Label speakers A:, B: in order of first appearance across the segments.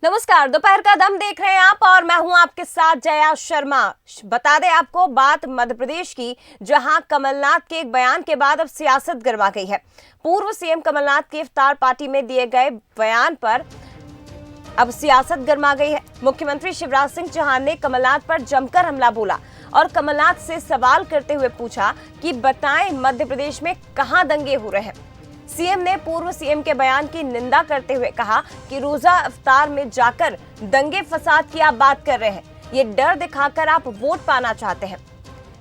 A: नमस्कार, दोपहर का दम देख रहे हैं आप और मैं हूं आपके साथ जया शर्मा। बता दें आपको बात मध्य प्रदेश की, जहां कमलनाथ के एक बयान के बाद अब सियासत गरमा गई है। पूर्व सीएम कमलनाथ के इफ्तार पार्टी में दिए गए बयान पर अब सियासत गरमा गई है। मुख्यमंत्री शिवराज सिंह चौहान ने कमलनाथ पर जमकर हमला बोला और कमलनाथ से सवाल करते हुए पूछा कि बताएं मध्य प्रदेश में कहां दंगे हो रहे हैं। सीएम ने पूर्व सीएम के बयान की निंदा करते हुए कहा कि रोजा इफ्तार में जाकर दंगे फसाद की आप बात कर रहे हैं, ये डर दिखाकर आप वोट पाना चाहते हैं।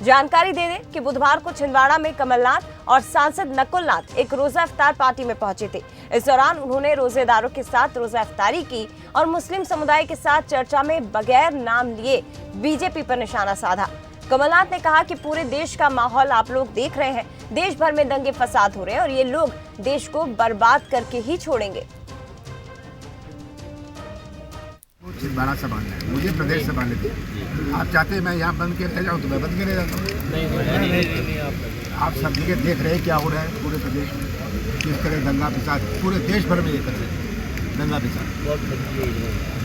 A: जानकारी दे दें कि बुधवार को छिंदवाड़ा में कमलनाथ और सांसद नकुल नाथ एक रोजा इफ्तार पार्टी में पहुंचे थे। इस दौरान उन्होंने रोजेदारों के साथ रोजा इफ्तारी की और मुस्लिम समुदाय के साथ चर्चा में बगैर नाम लिए बीजेपी पर निशाना साधा। कमलनाथ ने कहा कि पूरे देश का माहौल आप लोग देख रहे हैं, देश भर में दंगे फसाद हो रहे हैं और ये लोग देश को बर्बाद करके ही छोड़ेंगे।
B: बड़ा संभालना है, मुझे प्रदेश संभालने थे। आप चाहते हैं मैं यहाँ बंद के रह जाऊँ तो मैं बंद के रह जाता हूँ। नहीं, आप सब जगह देख रहे हैं क्या हो रहा है पूरे प्रदेश में, किस तरह दंगा फसाद पूरे देश भर में ये कर रहे हैं। दंगा फसाद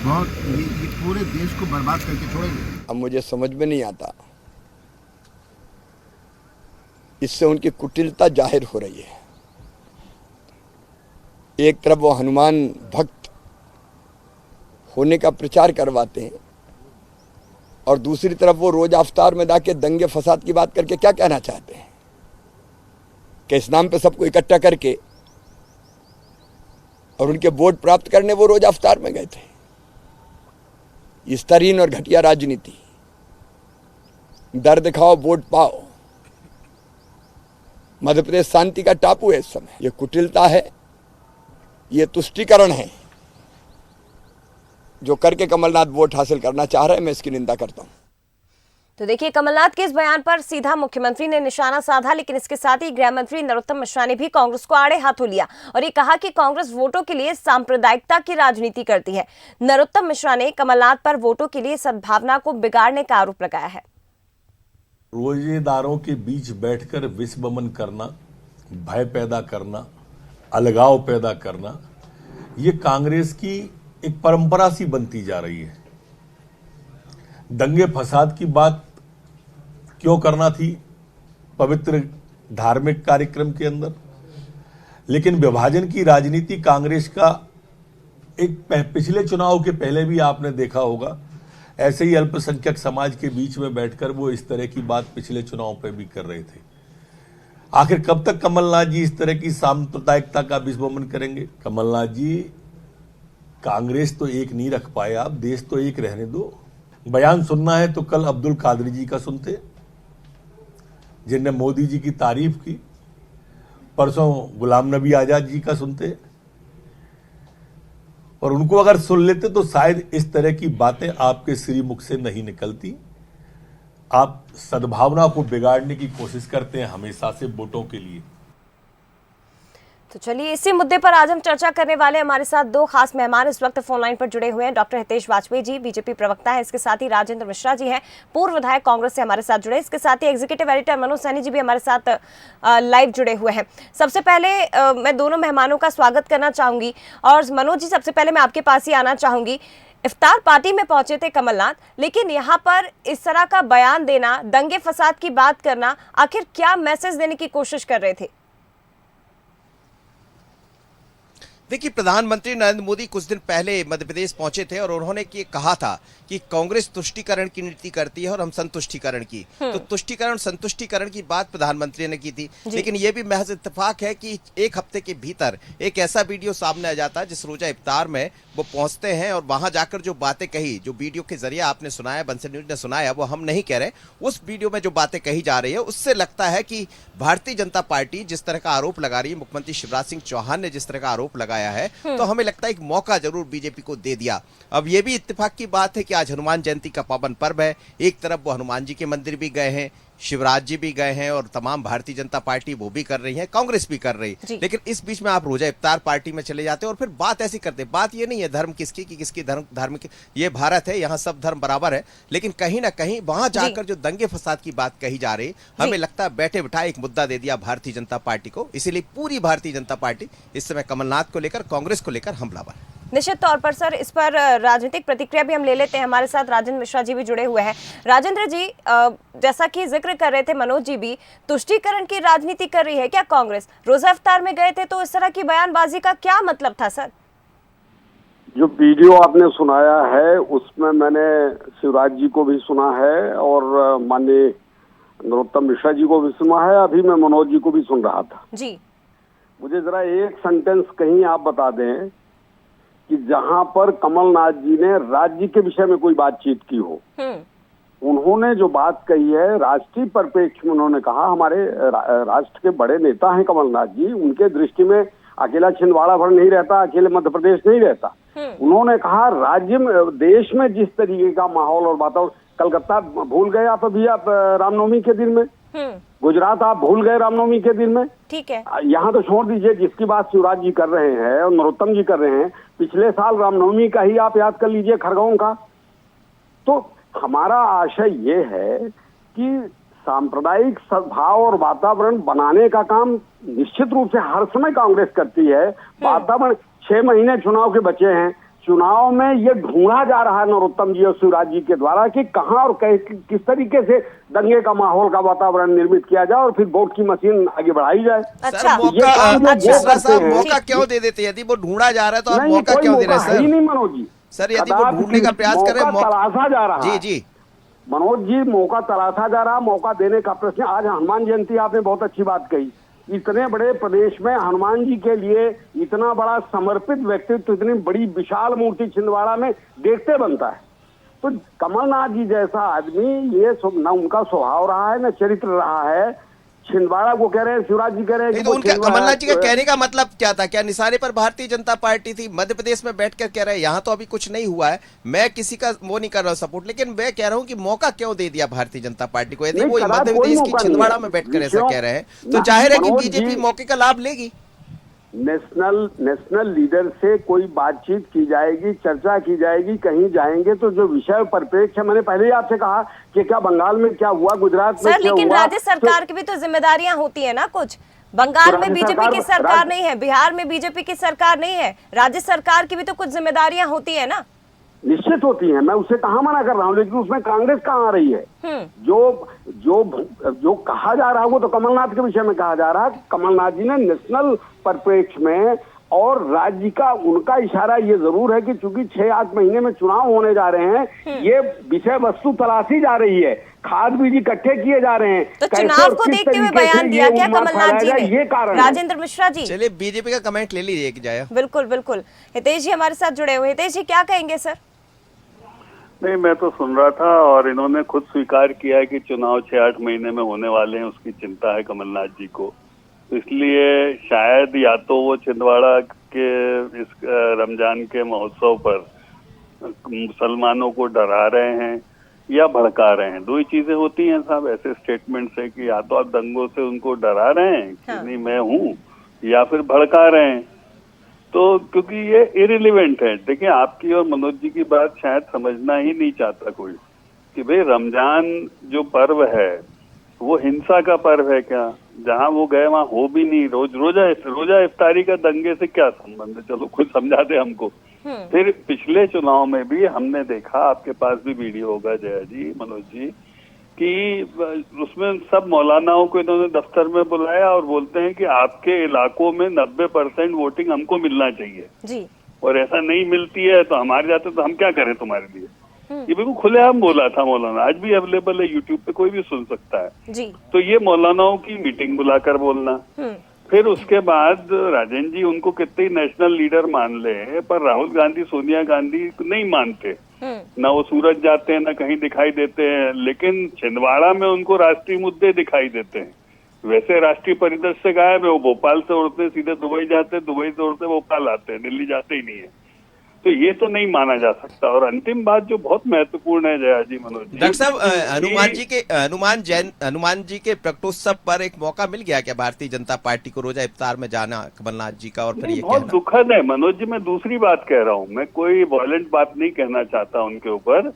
B: बहुत ये पूरे देश को बर्बाद करके छोड़ेंगे।
C: अब मुझे समझ में नहीं आता, इससे उनकी कुटिलता जाहिर हो रही है। एक तरफ वो हनुमान भक्त होने का प्रचार करवाते हैं और दूसरी तरफ वो रोजा इफ्तार में जाके दंगे फसाद की बात करके क्या कहना चाहते हैं कि इस नाम पे सबको इकट्ठा करके और उनके वोट प्राप्त करने वो रोजा इफ्तार में गए थे। इस तरीन और घटिया राजनीति, डर दिखाओ वोट पाओ। मध्य प्रदेश शांति का टापू है इस समय। ये कुटिलता है, ये तुष्टीकरण है जो करके कमलनाथ वोट हासिल करना चाह रहे हैं। मैं इसकी निंदा करता हूं।
A: तो देखिए, कमलनाथ के इस बयान पर सीधा मुख्यमंत्री ने निशाना साधा, लेकिन इसके साथ ही गृह मंत्री नरोत्तम मिश्रा ने भी कांग्रेस को आड़े हाथों लिया और ये कहा कि कांग्रेस वोटों के लिए सांप्रदायिकता की राजनीति करती है। नरोत्तम मिश्रा ने कमलनाथ पर वोटों के लिए सद्भावना को बिगाड़ने का आरोप लगाया है।
D: रोजेदारों के बीच बैठकर विषबमन करना, भय पैदा करना, अलगाव पैदा करना, ये कांग्रेस की एक परंपरा सी बनती जा रही है। दंगे फसाद की बात क्यों करना थी पवित्र धार्मिक कार्यक्रम के अंदर, लेकिन विभाजन की राजनीति कांग्रेस का एक पिछले चुनाव के पहले भी आपने देखा होगा। ऐसे ही अल्पसंख्यक समाज के बीच में बैठकर वो इस तरह की बात पिछले चुनाव पे भी कर रहे थे। आखिर कब तक कमलनाथ जी इस तरह की सांप्रदायिकता का विषबमन करेंगे? कमलनाथ जी, कांग्रेस तो एक नहीं रख पाए आप, देश तो एक रहने दो। बयान सुनना है तो कल अब्दुल कादर जी का सुनते, जिनने मोदी जी की तारीफ की। परसों गुलाम नबी आजाद जी का सुनते और उनको अगर सुन लेते तो शायद इस तरह की बातें आपके श्रीमुख से नहीं निकलती। आप सद्भावना को बिगाड़ने की कोशिश करते हैं हमेशा से वोटों के लिए।
A: तो चलिए, इसी मुद्दे पर आज हम चर्चा करने वाले। हमारे साथ दो खास मेहमान इस वक्त फोन लाइन पर जुड़े हुए हैं। डॉक्टर हितेश वाजपेयी जी, बीजेपी प्रवक्ता हैं। इसके साथ ही राजेंद्र मिश्रा जी हैं, पूर्व विधायक कांग्रेस से हमारे साथ जुड़े। इसके साथ ही एग्जीक्यूटिव एडिटर मनोज सैनी जी भी हमारे साथ लाइव जुड़े हुए हैं। सबसे पहले मैं दोनों मेहमानों का स्वागत करना चाहूंगी और मनोज जी, सबसे पहले मैं आपके पास ही आना चाहूंगी। इफ्तार पार्टी में पहुंचे थे कमलनाथ, लेकिन यहाँ पर इस तरह का बयान देना, दंगे फसाद की बात करना, आखिर क्या मैसेज देने की कोशिश कर रहे थे?
E: देखिए, प्रधानमंत्री नरेंद्र मोदी कुछ दिन पहले मध्य प्रदेश पहुंचे थे और उन्होंने ये कहा था कि कांग्रेस तुष्टीकरण की नीति करती है और हम संतुष्टीकरण की। तो तुष्टीकरण संतुष्टीकरण की बात प्रधानमंत्री ने की थी, लेकिन ये भी महज इत्तेफाक है कि एक हफ्ते के भीतर एक ऐसा वीडियो सामने आ जाता है जिस रोजा इफ्तार में वो पहुंचते हैं और वहां जाकर जो बातें कही, जो वीडियो के जरिए आपने सुनाया, बंसल न्यूज ने सुनाया, वो हम नहीं कह रहे। उस वीडियो में जो बातें कही जा रही है उससे लगता है कि भारतीय जनता पार्टी जिस तरह का आरोप लगा रही है, मुख्यमंत्री शिवराज सिंह चौहान ने जिस तरह का आरोप लगाया है, तो हमें लगता है एक मौका जरूर बीजेपी को दे दिया। अब ये भी इत्तेफाक की बात है कि आज हनुमान जयंती का पावन पर्व है। एक तरफ वो हनुमान जी के मंदिर भी गए हैं, शिवराज जी भी गए हैं और तमाम भारतीय जनता पार्टी वो भी कर रही है, कांग्रेस भी कर रही है। लेकिन इस बीच में आप रोजा इफ्तार पार्टी में चले जाते हैं और फिर बात ऐसी करते हैं। बात ये नहीं है धर्म किसकी कि किसकी धार्मिक, ये भारत है, यहाँ सब धर्म बराबर है। लेकिन कहीं ना कहीं वहां जाकर जो दंगे फसाद की बात कही जा रही, हमें लगता है बैठे बिठाए एक मुद्दा दे दिया भारतीय जनता पार्टी को। इसीलिए पूरी भारतीय जनता पार्टी इस समय कमलनाथ को लेकर, कांग्रेस को लेकर हमलावर है।
A: निश्चित तौर पर सर, इस पर राजनीतिक प्रतिक्रिया भी हम ले लेते हैं। हमारे साथ राजेंद्र मिश्रा जी भी जुड़े हुए हैं। राजेंद्र जी, जैसा कि जिक्र कर रहे थे मनोज जी भी, तुष्टीकरण की राजनीति कर रही है क्या कांग्रेस? रोजा इफ्तार में गए थे तो इस तरह की बयानबाजी का क्या मतलब था सर?
F: जो वीडियो आपने सुनाया है उसमें मैंने शिवराज जी को भी सुना है और माननीय नरोत्तम मिश्रा जी को भी सुना है, अभी मैं मनोज जी को भी सुन रहा था
A: जी।
F: मुझे जरा एक सेंटेंस कहीं आप बता दें कि जहां पर कमलनाथ जी ने राज्य के विषय में कोई बातचीत की हो, उन्होंने जो बात कही है राष्ट्रीय परिप्रेक्ष्य में, उन्होंने कहा हमारे राष्ट्र के बड़े नेता हैं कमलनाथ जी, उनके दृष्टि में अकेला छिंदवाड़ा भर नहीं रहता, अकेले मध्य प्रदेश नहीं रहता। उन्होंने कहा राज्य में, देश में जिस तरीके का माहौल और वातावरण, कलकत्ता भूल गए आप अभी, आप रामनवमी के दिन में, गुजरात आप भूल गए रामनवमी के दिन में,
A: ठीक है।
F: यहाँ तो छोड़ दीजिए, जिसकी बात शिवराज जी कर रहे हैं और नरोत्तम जी कर रहे हैं, पिछले साल रामनवमी का ही आप याद कर लीजिए, खरगोन का। तो हमारा आशय ये है कि सांप्रदायिक सद्भाव और वातावरण बनाने का काम निश्चित रूप से हर समय कांग्रेस करती है। वातावरण 6 महीने चुनाव के बचे हैं, चुनाव में ये ढूंढा जा रहा है नरोत्तम जी और शिवराज जी के द्वारा कि कहां और किस तरीके से दंगे का माहौल का वातावरण निर्मित किया जाए और फिर वोट की मशीन आगे बढ़ाई जाए।
A: अच्छा,
E: मिश्रा साहब मौका क्यों दे देते? यदि वो ढूंढा जा रहा है तो आप मौका क्यों दे रहे हैं सर?
F: नहीं मनोज जी,
E: सर यदि वो ढूंढने का प्रयास करें,
F: तलाशा जा रहा है।
E: जी
F: मनोज जी, मौका तलाशा जा रहा, मौका देने का प्रश्न। आज हनुमान जयंती, आपने बहुत अच्छी बात कही। इतने बड़े प्रदेश में हनुमान जी के लिए इतना बड़ा समर्पित व्यक्तित्व, इतनी बड़ी विशाल मूर्ति छिंदवाड़ा में देखते बनता है। तो कमलनाथ जी जैसा आदमी, ये न उनका स्वभाव रहा है न चरित्र रहा है। छिंदवाड़ा को कह रहे हैं, शिवराज जी कह रहे हैं,
E: तो उनका कमलनाथ जी का कहने का मतलब क्या था? क्या निशाने पर भारतीय जनता पार्टी थी? मध्य प्रदेश में बैठकर कह रहे हैं यहाँ तो अभी कुछ नहीं हुआ है, मैं किसी का वो नहीं कर रहा सपोर्ट, लेकिन मैं कह रहा हूँ कि मौका क्यों दे दिया भारतीय जनता पार्टी को? यदि वो मध्य प्रदेश की छिंदवाड़ा में बैठकर ऐसा कह रहे हैं तो जाहिर है कि बीजेपी मौके का लाभ लेगी।
F: नेशनल लीडर से कोई बातचीत की जाएगी, चर्चा की जाएगी, कहीं जाएंगे तो जो विषय परिप्रेक्ष्य, मैंने पहले ही आपसे कहा कि क्या बंगाल में क्या हुआ, गुजरात में
A: सर,
F: क्या
A: लेकिन
F: हुआ,
A: राज्य सरकार की भी तो जिम्मेदारियां होती है ना कुछ। बंगाल में बीजेपी की सरकार नहीं है, बिहार में बीजेपी की सरकार नहीं है, राज्य सरकार की भी तो कुछ जिम्मेदारियां होती है ना।
F: निश्चित होती है, मैं उससे कहाँ मना कर रहा हूँ, लेकिन उसमें कांग्रेस कहाँ आ रही है? जो कहा जा रहा है वो तो कमलनाथ के विषय में कहा जा रहा है। कमलनाथ जी ने नेशनल परिप्रेक्ष्य में और राज्य का, उनका इशारा ये जरूर है कि चूंकि 6-8 महीने में चुनाव होने जा रहे हैं, ये विषय वस्तु तलाशी जा रही है, खाद बीज इकट्ठे किए जा रहे हैं।
A: तो चुनाव को देखते हुए बयान दिया क्या कमलनाथ जी ने?
F: ये कारण
A: राजेंद्र मिश्रा जी,
E: चलिए बीजेपी का कमेंट ले लीजिए कि जाए।
A: बिल्कुल बिल्कुल। हितेश जी हमारे साथ जुड़े हुए। हितेश जी, क्या कहेंगे सर?
G: नहीं, मैं तो सुन रहा था और इन्होंने खुद स्वीकार किया है कि चुनाव 6-8 महीने में होने वाले हैं, उसकी चिंता है कमलनाथ जी को। तो इसलिए शायद या तो वो छिंदवाड़ा के इस रमजान के महोत्सव पर मुसलमानों को डरा रहे हैं या भड़का रहे हैं। दो ही चीजें होती हैं साहब ऐसे स्टेटमेंट से, कि या तो आप दंगों से उनको डरा रहे हैं कि नहीं मैं हूँ, या फिर भड़का रहे हैं। तो क्योंकि ये इरिलीवेंट है। देखिए, आपकी और मनोज जी की बात शायद समझना ही नहीं चाहता कोई कि भाई रमजान जो पर्व है वो हिंसा का पर्व है क्या? जहाँ वो गए वहाँ हो भी नहीं। रोजा इफ्तारी का दंगे से क्या संबंध है? चलो खुद समझा दे हमको। फिर पिछले चुनाव में भी हमने देखा, आपके पास भी वीडियो होगा जया जी, मनोज जी, कि उसमें सब मौलानाओं को इन्होंने दफ्तर में बुलाया और बोलते हैं कि आपके इलाकों में 90% वोटिंग हमको मिलना चाहिए
A: जी, और
G: ऐसा नहीं मिलती है तो हमारे जाते तो हम क्या करें तुम्हारे लिए। ये बिल्कुल खुलेआम बोला था मौलाना, आज भी अवेलेबल है यूट्यूब पे, कोई भी सुन सकता है
A: जी।
G: तो ये मौलानाओं की मीटिंग बुलाकर बोलना। फिर उसके बाद राजेंद्र जी उनको कितने नेशनल लीडर मान ले, पर राहुल गांधी सोनिया गांधी नहीं मानते, ना वो सूरत जाते हैं ना कहीं दिखाई देते हैं, लेकिन छिंदवाड़ा में उनको राष्ट्रीय मुद्दे दिखाई देते हैं। वैसे राष्ट्रीय परिदृश्य से गायब है, वो भोपाल से उड़ते सीधे दुबई जाते, दुबई से उड़ते भोपाल आते हैं, दिल्ली जाते ही नहीं है। तो ये तो नहीं माना जा सकता। और अंतिम बात जो बहुत महत्वपूर्ण है जया जी, मनोज जी,
E: डॉक्टर साहब, हनुमान जी के प्रकटोत्सव पर एक मौका मिल गया क्या भारतीय जनता पार्टी को रोजा इफ्तार में जाना कमलनाथ जी का? और फिर ये
G: बहुत दुखद है मनोज जी, मैं दूसरी बात कह रहा हूँ, मैं कोई वायलेंट बात नहीं कहना चाहता उनके ऊपर,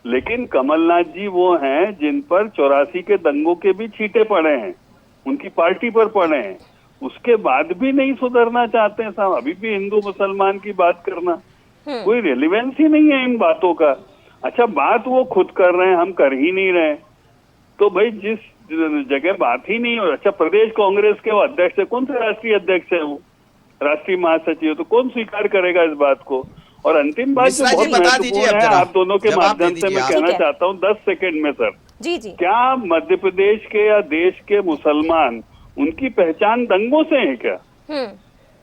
G: लेकिन कमलनाथ जी वो हैं जिन पर 84 के दंगों के भी छींटे पड़े हैं, उनकी पार्टी पर पड़े हैं, उसके बाद भी नहीं सुधरना चाहते हैं साहब, अभी भी हिंदू मुसलमान की बात करना। कोई रेलिवेंस ही नहीं है इन बातों का। अच्छा, बात वो खुद कर रहे हैं, हम कर ही नहीं रहे, तो भाई जिस जगह बात ही नहीं हो। अच्छा, प्रदेश कांग्रेस के वो अध्यक्ष है, कौन से राष्ट्रीय अध्यक्ष है वो, राष्ट्रीय महासचिव, तो कौन स्वीकार करेगा इस बात को। और अंतिम बात जो
E: मिश्रा जी,
G: बहुत
E: बता दीजिए
G: महत्वपूर्ण
E: अब
G: है,
E: जरा,
G: आप दोनों के
E: जवाब दे
G: माध्यम से
E: दीजिए
G: मैं
E: आप।
G: कहना
A: ठीक है।
G: चाहता हूँ 10 सेकंड में सर,
A: जी जी।
G: क्या मध्य प्रदेश के या देश के मुसलमान, उनकी पहचान दंगों से है क्या?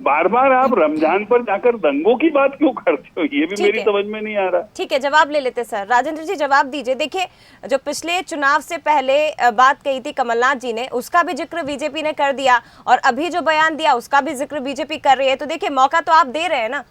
G: बार बार आप रमजान पर जाकर दंगों की बात क्यों करते हो, ये भी
A: ठीक
G: मेरी
A: है।
G: समझ में नहीं आ रहा।
A: ठीक है, जवाब ले लेते सर। राजेंद्र जी जवाब दीजिए। देखिए, जो पिछले चुनाव से पहले बात कही थी कमलनाथ जी ने, उसका भी जिक्र बीजेपी ने कर दिया, और अभी जो बयान दिया उसका भी जिक्र बीजेपी कर रही है। तो देखिए, मौका तो आप दे रहे हैं ना,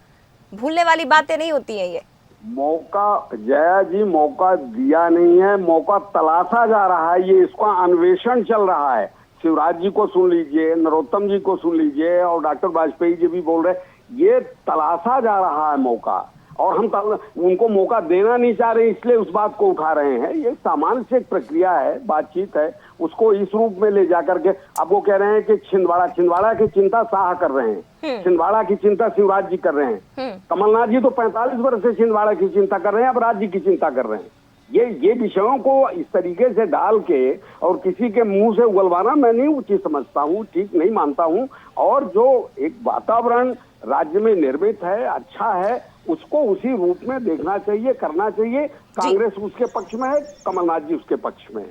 A: भूलने वाली बातें नहीं होती हैं ये।
F: मौका, जया जी, मौका दिया नहीं है, मौका तलाशा जा रहा है, ये इसका अन्वेषण चल रहा है। शिवराज जी को सुन लीजिए, नरोत्तम जी को सुन लीजिए, और डॉक्टर वाजपेयी जी भी बोल रहे, ये तलाशा जा रहा है मौका, और हम उनको मौका देना नहीं चाह रहे, इसलिए उस बात को उठा रहे हैं। ये सामान्य से एक प्रक्रिया है, बातचीत है, उसको इस रूप में ले जाकर के अब वो कह रहे हैं कि छिंदवाड़ा की चिंता शाह कर रहे हैं, छिंदवाड़ा की चिंता शिवराज जी कर रहे हैं, कमलनाथ जी तो 45 वर्ष से छिंदवाड़ा की चिंता कर रहे हैं, अब राज्य की चिंता कर रहे हैं। ये विषयों को इस तरीके से डाल के और किसी के मुंह से उगलवाना मैं नहीं उचित समझता हूँ, ठीक नहीं मानता हूँ। और जो एक वातावरण राज्य में निर्मित है, अच्छा है, उसको उसी रूप में देखना चाहिए, करना चाहिए। कांग्रेस उसके पक्ष में है, कमलनाथ जी उसके पक्ष में है,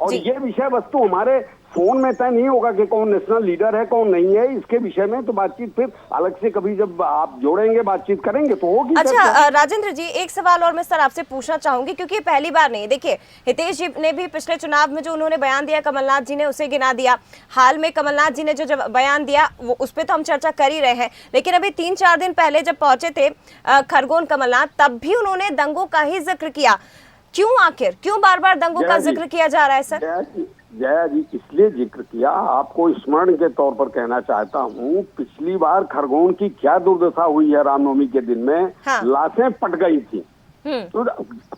F: और ये विषय वस्तु हमारे फोन में तय नहीं होगा कि कौन नेशनल लीडर है कौन नहीं है। इसके विषय में तो बातचीत फिर अलग से कभी जब आप जोड़ेंगे, बातचीत करेंगे तो होगी।
A: अच्छा राजेंद्र जी, एक सवाल और मैं सर आपसे पूछना चाहूंगी, क्योंकि ये पहली बार नहीं। देखिए, हितेश जी ने भी पिछले चुनाव में जो उन्होंने बयान दिया कमलनाथ जी ने, उसे गिना दिया। हाल में कमलनाथ जी ने जो बयान दिया वो उस पर तो हम चर्चा कर ही रहे हैं, लेकिन अभी 3-4 दिन पहले जब पहुंचे थे खरगोन कमलनाथ, तब भी उन्होंने दंगों का ही जिक्र किया। क्यों, आखिर क्यों बार बार दंगों का जिक्र किया जा रहा है सर?
F: जया जी, इसलिए जिक्र किया, आपको स्मरण के तौर पर कहना चाहता हूँ, पिछली बार खरगोन की क्या दुर्दशा हुई है रामनवमी के दिन में।
A: हाँ।
F: लाशें पट गई थी। तो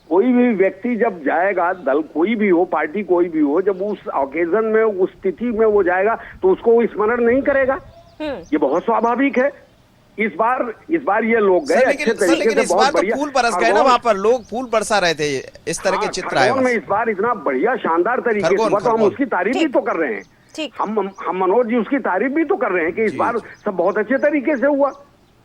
F: कोई भी व्यक्ति जब जाएगा, दल कोई भी हो, पार्टी कोई भी हो, जब उस ओकेजन में, उस तिथि में वो जाएगा तो उसको वो स्मरण नहीं करेगा, ये बहुत स्वाभाविक है। इस बार ये लोग गए अच्छे तरीके से,
E: इस बार
F: बहुत
E: तो
F: बढ़िया
E: फूल बरस गए ना, वहाँ पर लोग फूल बरसा रहे थे, इस तरह के चित्र आए।
F: में इस बार इतना बढ़िया शानदार तरीके से हुआ, तो हम उसकी तारीफ भी तो कर रहे हैं। हम मनोज जी उसकी तारीफ भी तो कर रहे हैं कि इस बार सब बहुत अच्छे तरीके से हुआ।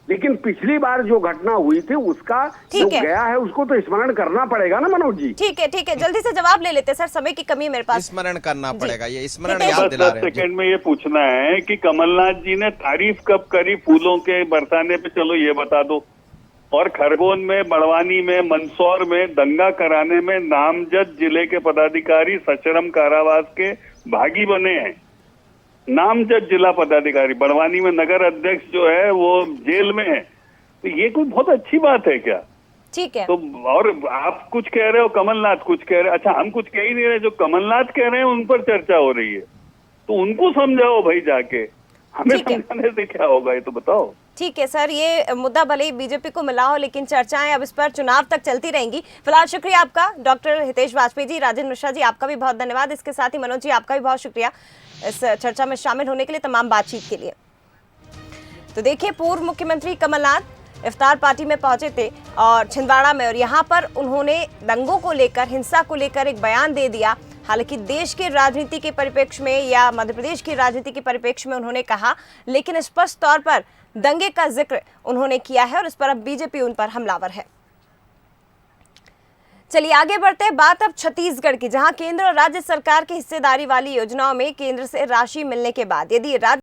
F: लेकिन पिछली बार जो घटना हुई थी उसका जो गया है उसको तो स्मरण करना पड़ेगा ना मनोज जी।
A: ठीक है, जल्दी से जवाब ले लेते सर, समय की कमी है मेरे पास।
E: स्मरण करना पड़ेगा, ये स्मरण
G: बस
E: याद दिला
G: 10
E: रहे हैं।
G: सेकंड में ये पूछना है कि कमलनाथ जी ने तारीफ कब करी फूलों के बरसाने पे, चलो ये बता दो। और खरगोन में, बड़वानी में, मंदसौर में दंगा कराने में नामजद जिले के पदाधिकारी सश्रम कारावास के भागी बने हैं। नामजद जिला पदाधिकारी, बड़वानी में नगर अध्यक्ष जो है वो जेल में है, तो ये कोई बहुत अच्छी बात है क्या?
A: ठीक है।
G: तो और आप कुछ कह रहे हो, कमलनाथ कुछ कह रहे हैं। अच्छा, हम कुछ कह ही नहीं रहे, जो कमलनाथ कह रहे हैं उन पर चर्चा हो रही है, तो उनको समझाओ भाई जाके, हमें समझाने से क्या होगा, ये तो बताओ।
A: ठीक है सर, ये मुद्दा भले ही बीजेपी को मिला हो, लेकिन चर्चाएं अब इस पर चुनाव तक चलती रहेंगी। फिलहाल शुक्रिया आपका डॉक्टर हितेश वाजपेयी जी, राजेंद्र मिश्रा जी, आपका भी बहुत धन्यवाद। इसके साथ ही मनोज जी, आपका भी बहुत शुक्रिया इस चर्चा में शामिल होने के लिए, तमाम बातचीत के लिए। तो देखिए, पूर्व मुख्यमंत्री कमलनाथ इफ्तार पार्टी में पहुंचे थे और छिंदवाड़ा में, और यहाँ पर उन्होंने दंगों को लेकर, हिंसा को लेकर एक बयान दे दिया। हालांकि देश के राजनीति के परिप्रेक्ष्य में या मध्य प्रदेश की राजनीति के परिप्रेक्ष्य में उन्होंने कहा, लेकिन स्पष्ट तौर पर दंगे का जिक्र उन्होंने किया है और इस पर अब बीजेपी उन पर हमलावर है। चलिए आगे बढ़ते हैं। बात अब छत्तीसगढ़ की, जहां केंद्र और राज्य सरकार की हिस्सेदारी वाली योजनाओं में केंद्र से राशि मिलने के बाद यदि राज्य